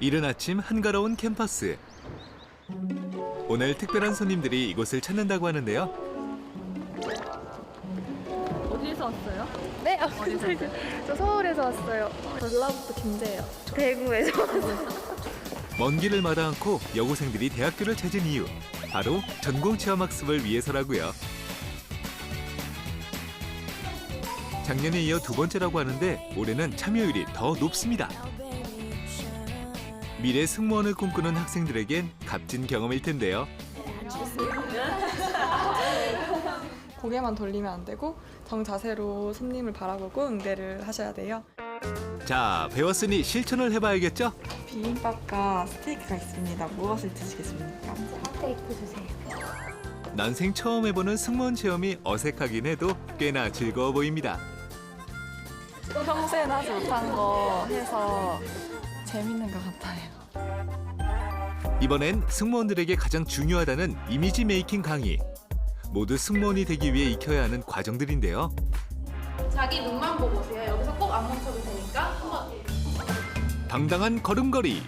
이른 아침 한가로운 캠퍼스. 오늘 특별한 손님들이 이곳을 찾는다고 하는데요. 어디서 왔어요? 네? 어디서 왔어요? 저 서울에서 왔어요. 전라북도 김제예요. 대구에서. 먼 길을 마다 않고 여고생들이 대학교를 찾은 이유, 바로 전공체험학습을 위해서라고요. 작년에 이어 두 번째라고 하는데 올해는 참여율이 더 높습니다. 미래 승무원을 꿈꾸는 학생들에겐 값진 경험일 텐데요. 고개만 돌리면 안 되고 정자세로 손님을 바라보고 응대를 하셔야 돼요. 자, 배웠으니 실천을 해봐야겠죠? 비빔밥과 스테이크가 있습니다. 무엇을 드시겠습니까? 스테이크 주세요. 난생 처음 해보는 승무원 체험이 어색하긴 해도 꽤나 즐거워 보입니다. 평소엔 하지 못한 거 해서 재밌는 것 같아요. 이번엔 승무원들에게 가장 중요하다는 이미지 메이킹 강의. 모두 승무원이 되기 위해 익혀야 하는 과정들인데요. 자기 눈만 보고 오세요. 여기서 꼭 안 멈춰도 되니까 한번. 당당한 걸음걸이.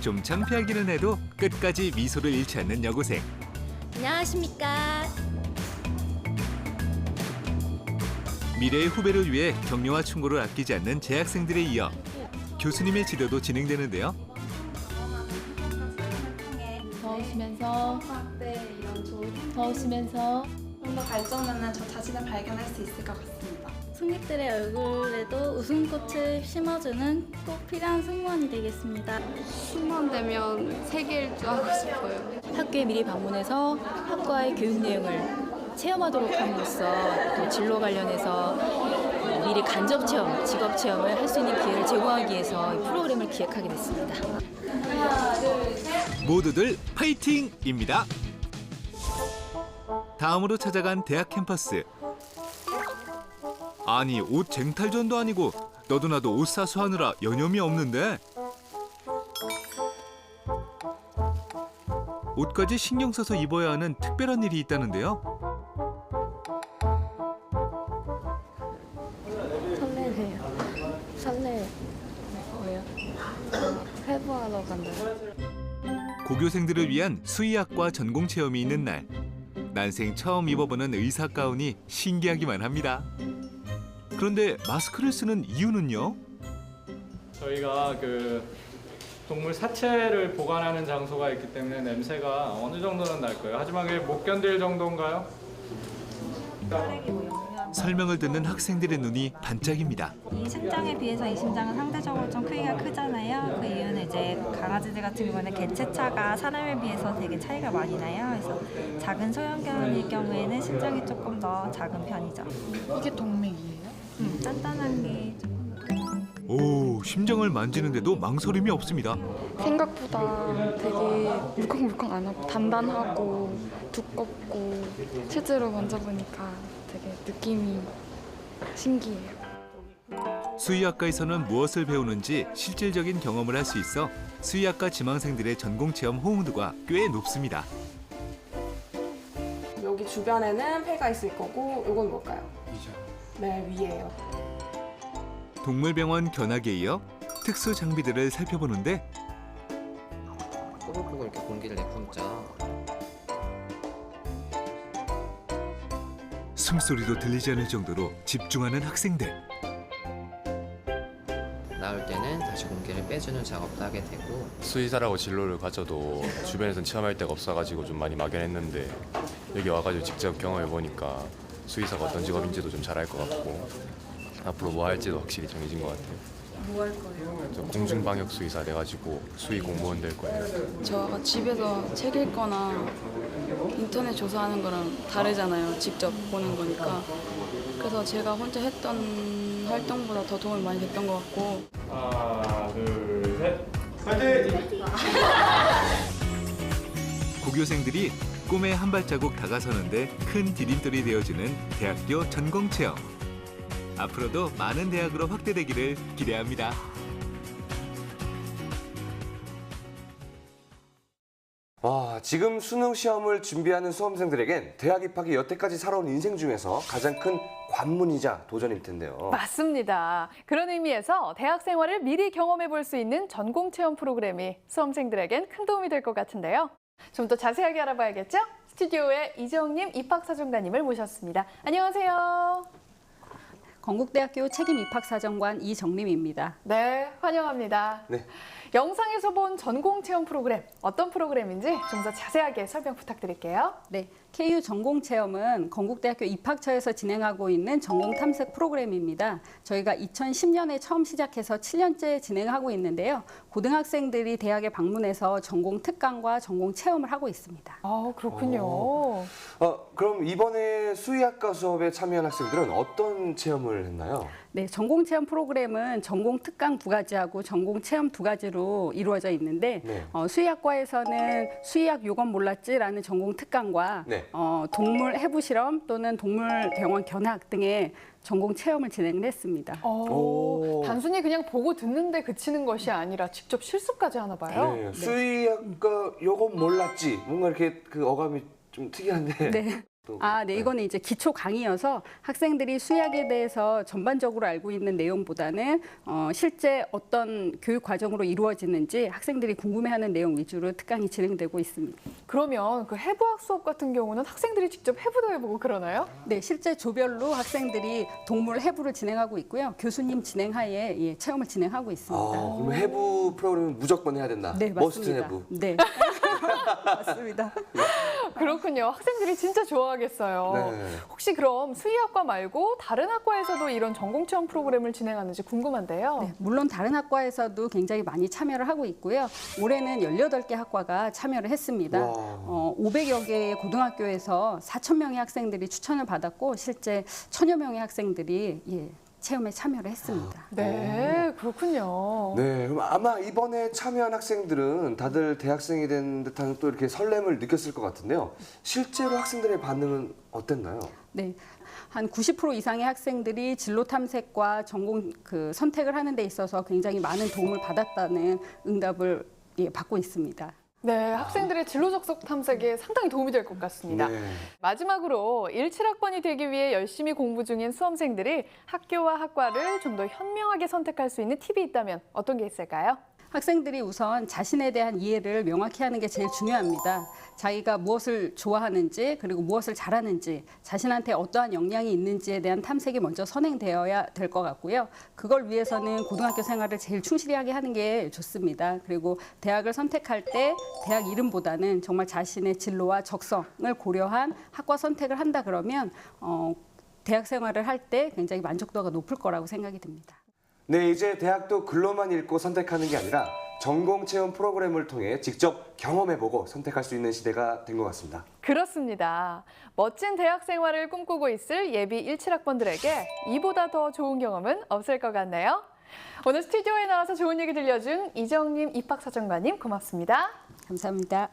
좀 창피하기는 해도 끝까지 미소를 잃지 않는 여고생. 안녕하십니까. 미래의 후배를 위해 격려와 충고를 아끼지 않는 재학생들에 이어 교수님의 지도도 진행되는데요. 더 웃으면서 더 웃으면서 좀 더 발전하는 저 자신을 발견할 수 있을 것 같습니다. 승객들의 얼굴에도 웃음꽃을 심어주는 꼭 필요한 승무원이 되겠습니다. 승무원 되면 세계 일주하고 싶어요. 학교에 미리 방문해서 학과의 교육 내용을 체험하도록 함으로써 또 진로 관련해서 미리 간접 체험, 직업 체험을 할 수 있는 기회를 제공하기 위해서 이 프로그램을 기획하게 됐습니다. 모두들 파이팅입니다. 다음으로 찾아간 대학 캠퍼스. 아니, 옷 쟁탈전도 아니고 너도 나도 옷 사수 하느라 여념이 없는데. 옷까지 신경 써서 입어야 하는 특별한 일이 있다는데요. 설레네요. 설레요. 왜요? 회부하러 간다요. 고교생들을 위한 수의학과 전공 체험이 있는 날. 난생 처음 입어보는 의사 가운이 신기하기만 합니다. 그런데 마스크를 쓰는 이유는요? 저희가 그 동물 사체를 보관하는 장소가 있기 때문에 냄새가 어느 정도는 날 거예요. 하지만 그게 못 견딜 정도인가요? 설명을 듣는 학생들의 눈이 반짝입니다. 이 심장에 비해서 이 심장은 상대적으로 좀 크기가 크잖아요. 그 이유는 이제 강아지들 같은 경우는 개체차가 사람에 비해서 되게 차이가 많이 나요. 그래서 작은 소형견일 경우에는 심장이 조금 더 작은 편이죠. 이게 동맥이에요? 단단한 게 조금 오, 심장을 만지는데도 망설임이 없습니다. 생각보다 되게 물컹물컹 안 하고 단단하고 두껍고 실제로 만져보니까 되게 느낌이 신기해요. 수의학과에서는 무엇을 배우는지 실질적인 경험을 할 수 있어 수의학과 지망생들의 전공체험 호응도가 꽤 높습니다. 여기 주변에는 폐가 있을 거고 이건 뭘까요? 위죠. 네, 위에요. 동물병원 견학에 이어 특수 장비들을 살펴보는데 뽀글뽀글 이렇게 공기를 내뿜죠. 숨소리도 들리지 않을 정도로 집중하는 학생들. 나올 때는 다시 공기를 빼주는 작업도 하게 되고. 수의사라고 진로를 가져도 주변에선 체험할 데가 없어가지고 좀 많이 막연했는데 여기 와가지고 직접 경험해보니까 수의사가 어떤 직업인지도 좀 잘 알 것 같고 앞으로 뭐 할지도 확실히 정해진 것 같아요. 뭐 할 거예요? 저 공중방역 수의사 돼가지고 수의 공무원 될 거예요. 저가 집에서 책 읽거나 인터넷 조사하는 거랑 다르잖아요. 직접 보는 거니까. 그래서 제가 혼자 했던 활동보다 더 도움이 많이 됐던 것 같고. 하나, 둘, 셋. 파이팅! 고교생들이 꿈에 한 발자국 다가서는데 큰 디딤돌이 되어주는 대학교 전공체험. 앞으로도 많은 대학으로 확대되기를 기대합니다. 와, 지금 수능 시험을 준비하는 수험생들에겐 대학 입학이 여태까지 살아온 인생 중에서 가장 큰 관문이자 도전일 텐데요. 맞습니다. 그런 의미에서 대학 생활을 미리 경험해 볼 수 있는 전공 체험 프로그램이 수험생들에겐 큰 도움이 될 것 같은데요. 좀 더 자세하게 알아봐야겠죠? 스튜디오에 이정님 입학사정관님을 모셨습니다. 안녕하세요. 건국대학교 책임 입학사정관 이정림입니다. 네, 환영합니다. 네. 영상에서 본 전공 체험 프로그램, 어떤 프로그램인지 좀 더 자세하게 설명 부탁드릴게요. 네, KU 전공체험은 건국대학교 입학처에서 진행하고 있는 전공 탐색 프로그램입니다. 저희가 2010년에 처음 시작해서 7년째 진행하고 있는데요. 고등학생들이 대학에 방문해서 전공 특강과 전공 체험을 하고 있습니다. 아, 그렇군요. 그럼 이번에 수의학과 수업에 참여한 학생들은 어떤 체험을 했나요? 네, 전공 체험 프로그램은 전공 특강 2가지하고 전공 체험 2가지로 이루어져 있는데 네. 수의학과에서는 수의학 요건 몰랐지라는 전공 특강과 네. 동물 해부 실험 또는 동물 병원 견학 등의 전공 체험을 진행을 했습니다. 단순히 그냥 보고 듣는데 그치는 것이 아니라 직접 실습까지 하나 봐요. 네, 수의학과 요건 몰랐지. 뭔가 이렇게 그 어감이 좀 특이한데. 네. 네, 이거는 이제 기초 강의여서 학생들이 수의학에 대해서 전반적으로 알고 있는 내용보다는 실제 어떤 교육 과정으로 이루어지는지 학생들이 궁금해하는 내용 위주로 특강이 진행되고 있습니다. 그러면 그 해부학 수업 같은 경우는 학생들이 직접 해부도 해보고 그러나요? 네, 실제 조별로 학생들이 동물 해부를 진행하고 있고요. 교수님 진행하에 체험을 진행하고 있습니다. 그럼 해부 프로그램은 무조건 해야 된다. 네, 머스트 맞습니다. 해부. 네, 맞습니다. 그렇군요. 학생들이 진짜 좋아하겠어요. 네. 혹시 그럼 수의학과 말고 다른 학과에서도 이런 전공체험 프로그램을 진행하는지 궁금한데요. 네, 물론 다른 학과에서도 굉장히 많이 참여를 하고 있고요. 올해는 18개 학과가 참여를 했습니다. 500여 개의 고등학교에서 4,000명의 학생들이 추천을 받았고 실제 1,000여 명의 학생들이 체험에 참여를 했습니다. 네, 그렇군요. 네, 그럼 아마 이번에 참여한 학생들은 다들 대학생이 된 듯한 또 이렇게 설렘을 느꼈을 것 같은데요. 실제로 학생들의 반응은 어땠나요? 네, 한 90% 이상의 학생들이 진로 탐색과 전공 선택을 하는 데 있어서 굉장히 많은 도움을 받았다는 응답을 받고 있습니다. 네, 학생들의 진로 적성 탐색에 상당히 도움이 될 것 같습니다. 네. 마지막으로 17학번이 되기 위해 열심히 공부 중인 수험생들이 학교와 학과를 좀 더 현명하게 선택할 수 있는 팁이 있다면 어떤 게 있을까요? 학생들이 우선 자신에 대한 이해를 명확히 하는 게 제일 중요합니다. 자기가 무엇을 좋아하는지 그리고 무엇을 잘하는지 자신한테 어떠한 역량이 있는지에 대한 탐색이 먼저 선행되어야 될 것 같고요. 그걸 위해서는 고등학교 생활을 제일 충실히 하게 하는 게 좋습니다. 그리고 대학을 선택할 때 대학 이름보다는 정말 자신의 진로와 적성을 고려한 학과 선택을 한다 그러면 대학 생활을 할 때 굉장히 만족도가 높을 거라고 생각이 듭니다. 네, 이제 대학도 글로만 읽고 선택하는 게 아니라 전공 체험 프로그램을 통해 직접 경험해보고 선택할 수 있는 시대가 된 것 같습니다. 그렇습니다. 멋진 대학 생활을 꿈꾸고 있을 예비 17학번들에게 이보다 더 좋은 경험은 없을 것 같네요. 오늘 스튜디오에 나와서 좋은 얘기 들려준 이정림 입학사정관님 고맙습니다. 감사합니다.